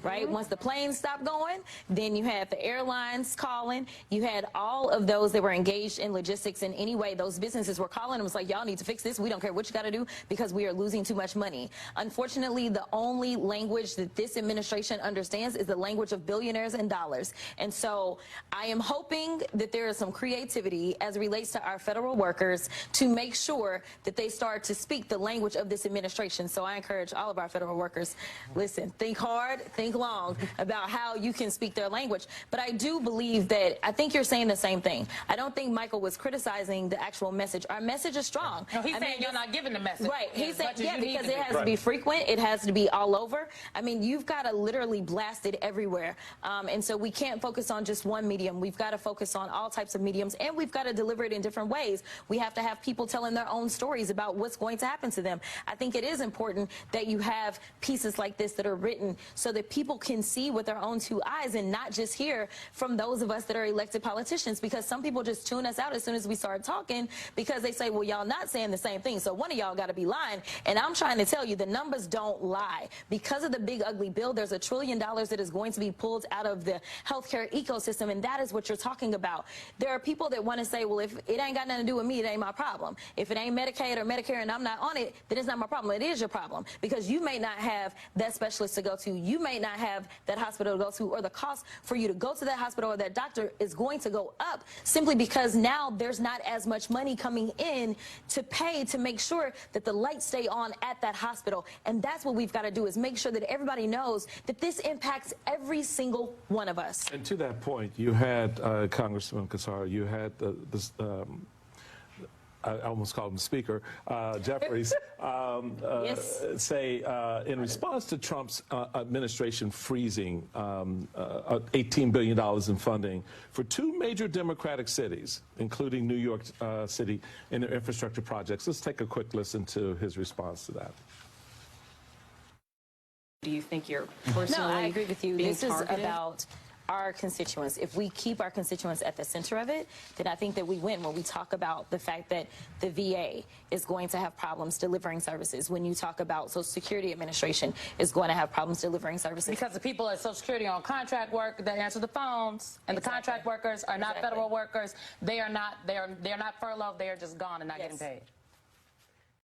right? Once the planes stopped going, then you had the airlines calling. You had all of those that were engaged in logistics in any way. Those businesses were calling and was like, y'all need to fix this. We don't care what you got to do because we are losing too much money. Unfortunately, the only language that this administration understands is the language of billionaires and dollars. And so I am hoping that there is some creativity as it relates to our federal workers to make sure that they start to speak the language of this administration. So I encourage all of our federal workers, listen, think hard, think long about how you can speak their language. But I do believe that, I think you're saying the same thing. I don't think Michael was criticizing the actual message. Our message is strong. No, he's saying you're not giving the message. Right. He's saying, yeah, because it has to be frequent. It has to be all over. I mean, you've got to literally blast it everywhere. And so we can't focus on just one medium. We've got to focus on all types of mediums, and we've got to deliver it in different ways. We have to have people telling their own stories about what's going to happen to them. I think it is important that you have pieces like this that are written so that people can see with their own two eyes and not just hear from those of us that are elected politicians, because some people just tune us out as soon as we start talking because they say, well, y'all not saying the same thing, so one of y'all got to be lying. And I'm trying to tell you, the numbers don't lie. Because of the big ugly bill, there's $1 trillion that is going to be pulled out of the healthcare ecosystem, and that is what you're talking about. There are people that want to say, well, if it ain't got nothing to do with me, it ain't my problem. If it ain't Medicaid or Medicare and I'm not on it, then it's not my problem. It is your problem, because you may not have that specialist to go to. You may not have that hospital to go to, or the cost for you to go to that hospital or that doctor is going to go up simply because now there's not as much money coming in to pay to make sure that the lights stay on at that hospital. And that's what we've got to do, is make sure that everybody knows that this impacts every single one of us. And to that point, you had Congressman Cassar, you had this I almost called him Speaker, Jeffries, Yes. say in response to Trump's administration freezing $18 billion in funding for two major Democratic cities, including New York City, in their infrastructure projects. Let's take a quick listen to his response to that. Do you think you're personally No, I agree with you. This targeted? is about our constituents. If we keep our constituents at the center of it, then I think that we win. When we talk about the fact that the VA is going to have problems delivering services, when you talk about Social Security Administration is going to have problems delivering services. Because the people at Social Security on contract work that answer the phones, and the contract workers are not federal workers. They are not furloughed. They are just gone and not getting paid.